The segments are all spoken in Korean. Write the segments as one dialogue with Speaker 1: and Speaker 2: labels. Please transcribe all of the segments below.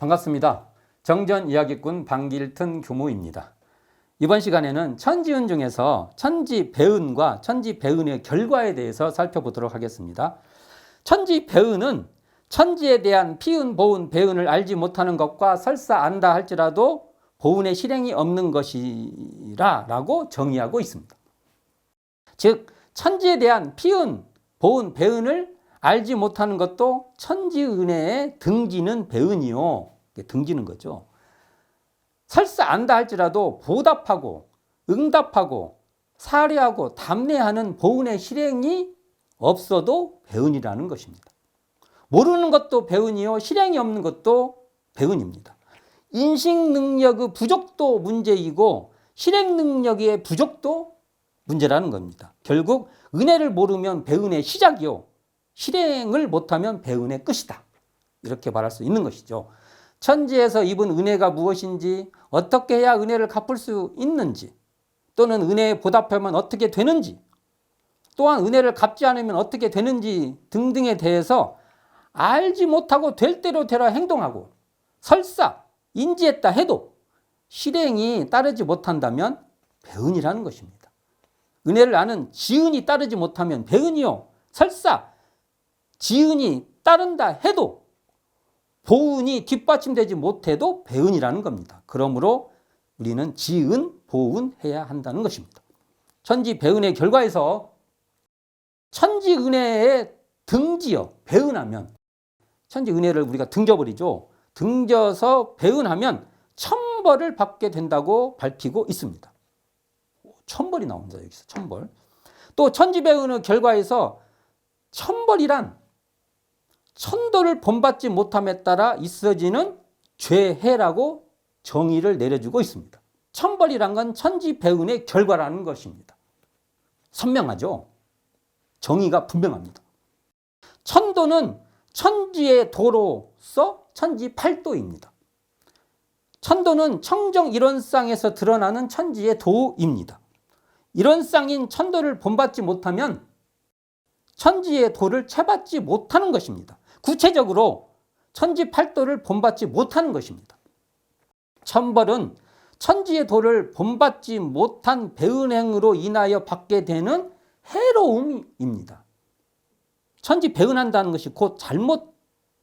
Speaker 1: 반갑습니다. 정전 이야기꾼 방길튼 교무입니다. 이번 시간에는 천지운 중에서 천지배은과 천지배은의 결과에 대해서 살펴보도록 하겠습니다. 천지배은은 천지에 대한 피은, 보은, 배은을 알지 못하는 것과 설사 안다 할지라도 보은의 실행이 없는 것이라 라고 정의하고 있습니다. 즉 천지에 대한 피은, 보은, 배은을 알지 못하는 것도 천지은혜에 등지는 배은이요. 등지는 거죠. 설사 안다 할지라도 보답하고 응답하고 사례하고 담례하는 보은의 실행이 없어도 배은이라는 것입니다. 모르는 것도 배은이요. 실행이 없는 것도 배은입니다. 인식 능력의 부족도 문제이고 실행 능력의 부족도 문제라는 겁니다. 결국 은혜를 모르면 배은의 시작이요. 실행을 못하면 배은의 끝이다. 이렇게 말할 수 있는 것이죠. 천지에서 입은 은혜가 무엇인지, 어떻게 해야 은혜를 갚을 수 있는지, 또는 은혜에 보답하면 어떻게 되는지, 또한 은혜를 갚지 않으면 어떻게 되는지 등등에 대해서 알지 못하고 될 대로 되라 행동하고 설사 인지했다 해도 실행이 따르지 못한다면 배은이라는 것입니다. 은혜를 아는 지은이 따르지 못하면 배은이요. 설사 지은이 따른다 해도 보은이 뒷받침되지 못해도 배은이라는 겁니다. 그러므로 우리는 지은, 보은 해야 한다는 것입니다. 천지 배은의 결과에서 천지 은혜에 등지어 배은하면 천지 은혜를 우리가 등져버리죠. 등져서 배은하면 천벌을 받게 된다고 밝히고 있습니다. 천벌이 나옵니다. 여기서 천벌. 또 천지 배은의 결과에서 천벌이란 천도를 본받지 못함에 따라 있어지는 죄해라고 정의를 내려주고 있습니다. 천벌이란 건 천지 배은의 결과라는 것입니다. 선명하죠? 정의가 분명합니다. 천도는 천지의 도로서 천지 팔도입니다. 천도는 청정 일원상에서 드러나는 천지의 도입니다. 일원상인 천도를 본받지 못하면 천지의 도를 채받지 못하는 것입니다. 구체적으로 천지 팔도를 본받지 못하는 것입니다. 천벌은 천지의 도를 본받지 못한 배은행으로 인하여 받게 되는 해로움입니다. 천지 배은한다는 것이 곧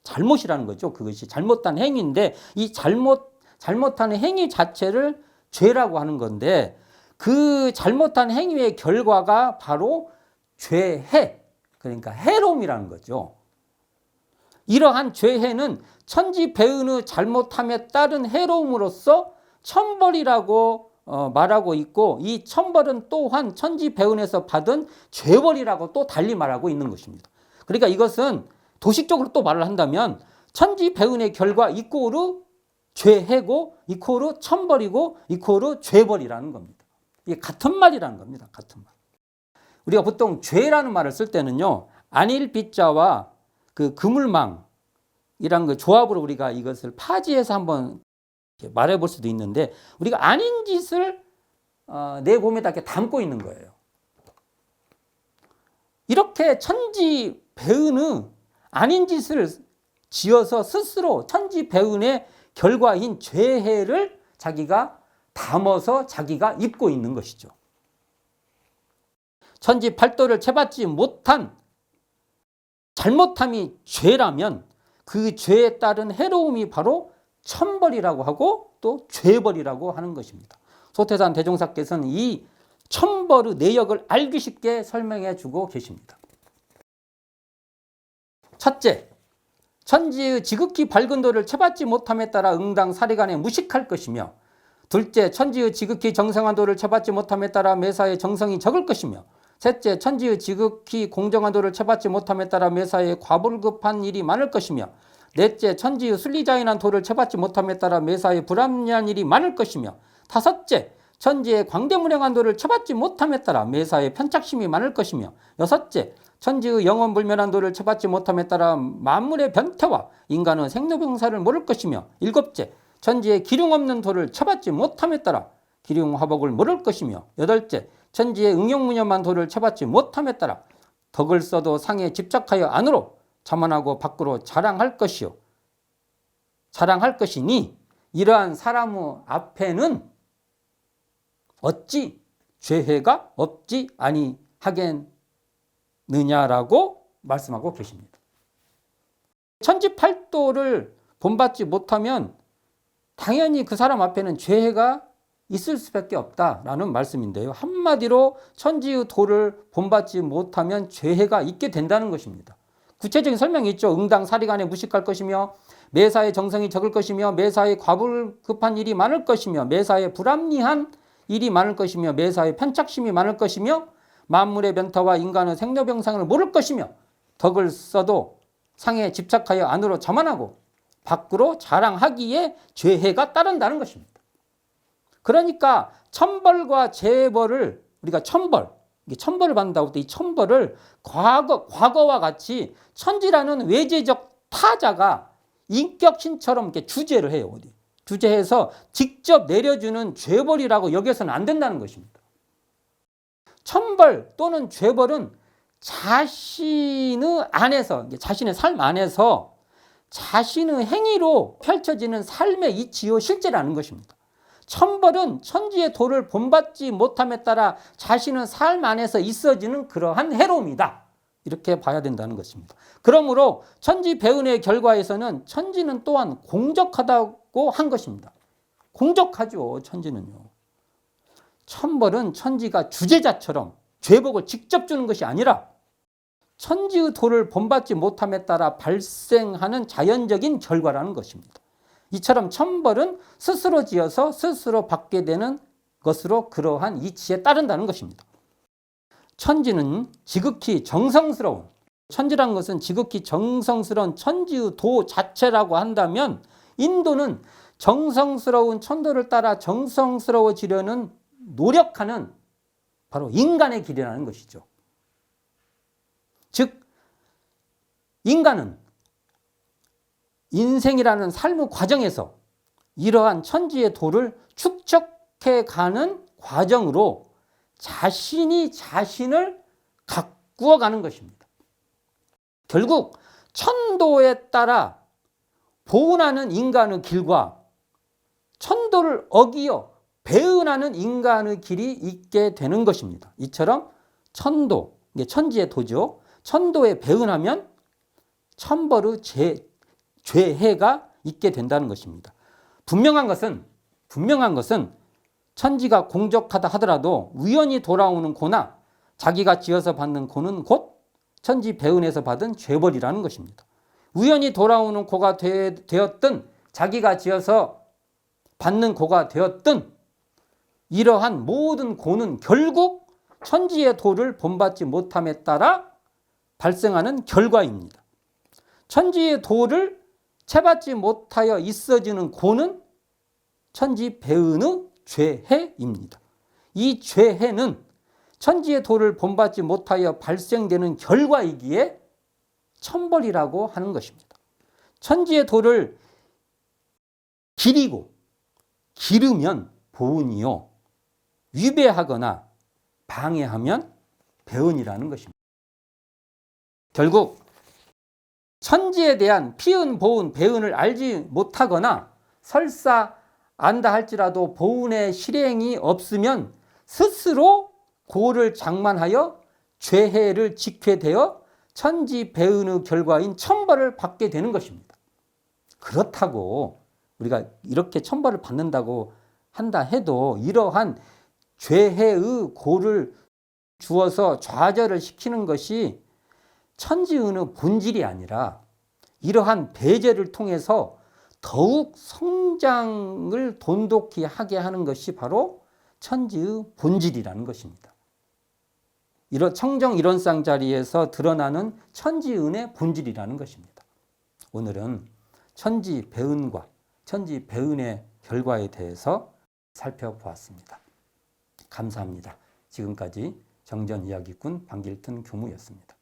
Speaker 1: 잘못이라는 거죠. 그것이 잘못한 행위인데 이 잘못한 행위 자체를 죄라고 하는 건데 그 잘못한 행위의 결과가 바로 죄해, 그러니까 해로움이라는 거죠. 이러한 죄해는 천지 배은의 잘못함에 따른 해로움으로서 천벌이라고 말하고 있고 이 천벌은 또한 천지 배은에서 받은 죄벌이라고 또 달리 말하고 있는 것입니다. 그러니까 이것은 도식적으로 또 말을 한다면 천지 배은의 결과 이꼬르 죄해고 이꼬르 천벌이고 이꼬르 죄벌이라는 겁니다. 이게 같은 말이라는 겁니다. 같은 말. 우리가 보통 죄라는 말을 쓸 때는요, 안일비자와 그 그물망이란 그 조합으로 우리가 이것을 파지해서 한번 말해 볼 수도 있는데 우리가 아닌 짓을 내 몸에다 이렇게 담고 있는 거예요. 이렇게 천지 배은의 아닌 짓을 지어서 스스로 천지 배은의 결과인 죄해를 자기가 담아서 자기가 입고 있는 것이죠. 천지 팔도를 채받지 못한 잘못함이 죄라면 그 죄에 따른 해로움이 바로 천벌이라고 하고 또 죄벌이라고 하는 것입니다. 소태산 대종사께서는 이 천벌의 내역을 알기 쉽게 설명해 주고 계십니다. 첫째, 천지의 지극히 밝은 도를 채받지 못함에 따라 응당 사리간에 무식할 것이며 둘째, 천지의 지극히 정성한 도를 채받지 못함에 따라 매사에 정성이 적을 것이며 셋째, 천지의 지극히 공정한 도를 채받지 못함에 따라 매사에 과불급한 일이 많을 것이며 넷째, 천지의 순리자인한 도를 채받지 못함에 따라 매사에 불합리한 일이 많을 것이며 다섯째, 천지의 광대무량한 도를 채받지 못함에 따라 매사에 편착심이 많을 것이며 여섯째, 천지의 영원불멸한 도를 채받지 못함에 따라 만물의 변태와 인간의 생로병사를 모를 것이며 일곱째, 천지의 기륭 없는 도를 채받지 못함에 따라 기륭화복을 모를 것이며 여덟째, 천지의 응용무념한 도를 채받지 못함에 따라 덕을 써도 상에 집착하여 안으로 자만하고 밖으로 자랑할 것이요 자랑할 것이니 이러한 사람 앞에는 어찌 죄해가 없지 아니하겠느냐라고 말씀하고 계십니다. 천지팔도를 본받지 못하면 당연히 그 사람 앞에는 죄해가 있을 수밖에 없다라는 말씀인데요. 한마디로 천지의 도를 본받지 못하면 죄해가 있게 된다는 것입니다. 구체적인 설명이 있죠. 응당 사리간에 무식할 것이며 매사에 정성이 적을 것이며 매사에 과불급한 일이 많을 것이며 매사에 불합리한 일이 많을 것이며 매사에 편착심이 많을 것이며 만물의 변타와 인간의 생로병상을 모를 것이며 덕을 써도 상에 집착하여 안으로 자만하고 밖으로 자랑하기에 죄해가 따른다는 것입니다. 그러니까 천벌과 재벌을 우리가 천벌을 받는다고 할 때 이 천벌을 과거와 같이 천지라는 외재적 타자가 인격신처럼 이렇게 주재를 해요. 주재해서 직접 내려주는 죄벌이라고 여겨서는 안 된다는 것입니다. 천벌 또는 죄벌은 자신의 안에서, 자신의 삶 안에서 자신의 행위로 펼쳐지는 삶의 이치요 실제라는 것입니다. 천벌은 천지의 도를 본받지 못함에 따라 자신의 삶 안에서 있어지는 그러한 해로움이다. 이렇게 봐야 된다는 것입니다. 그러므로 천지배은의 결과에서는 천지는 또한 공적하다고 한 것입니다. 공적하죠, 천지는요. 천벌은 천지가 주제자처럼 죄복을 직접 주는 것이 아니라 천지의 도를 본받지 못함에 따라 발생하는 자연적인 결과라는 것입니다. 이처럼 천벌은 스스로 지어서 스스로 받게 되는 것으로 그러한 이치에 따른다는 것입니다. 천지는 지극히 정성스러운, 천지란 것은 지극히 정성스러운 천지의 도 자체라고 한다면 인도는 정성스러운 천도를 따라 정성스러워지려는 노력하는 바로 인간의 길이라는 것이죠. 즉 인간은 인생이라는 삶의 과정에서 이러한 천지의 도를 축적해가는 과정으로 자신이 자신을 가꾸어가는 것입니다. 결국 천도에 따라 보은하는 인간의 길과 천도를 어기어 배은하는 인간의 길이 있게 되는 것입니다. 이처럼 천도, 이게 천지의 도죠. 천도에 배은하면 천벌의 죄해가 있게 된다는 것입니다. 분명한 것은 천지가 공적하다 하더라도 우연히 돌아오는 고나 자기가 지어서 받는 고는 곧 천지 배은에서 받은 죄벌이라는 것입니다. 우연히 돌아오는 고가 되었든 자기가 지어서 받는 고가 되었든 이러한 모든 고는 결국 천지의 도를 본받지 못함에 따라 발생하는 결과입니다. 천지의 도를 채받지 못하여 있어지는 고는 천지 배은의 죄해입니다. 이 죄해는 천지의 도를 본받지 못하여 발생되는 결과이기에 천벌이라고 하는 것입니다. 천지의 도를 기르면 보은이요, 위배하거나 방해하면 배은이라는 것입니다. 결국 천지에 대한 피은, 보은, 배은을 알지 못하거나 설사 안다 할지라도 보은의 실행이 없으면 스스로 고를 장만하여 죄해를 직회 되어 천지 배은의 결과인 천벌을 받게 되는 것입니다. 그렇다고 우리가 이렇게 천벌을 받는다고 한다 해도 이러한 죄해의 고를 주어서 좌절을 시키는 것이 천지의 본질이 아니라 이러한 배제를 통해서 더욱 성장을 돈독히 하게 하는 것이 바로 천지의 본질이라는 것입니다. 이런 청정 이론상 자리에서 드러나는 천지은의 본질이라는 것입니다. 오늘은 천지 배은과 천지 배은의 결과에 대해서 살펴보았습니다. 감사합니다. 지금까지 정전이야기꾼 방길튼 교무였습니다.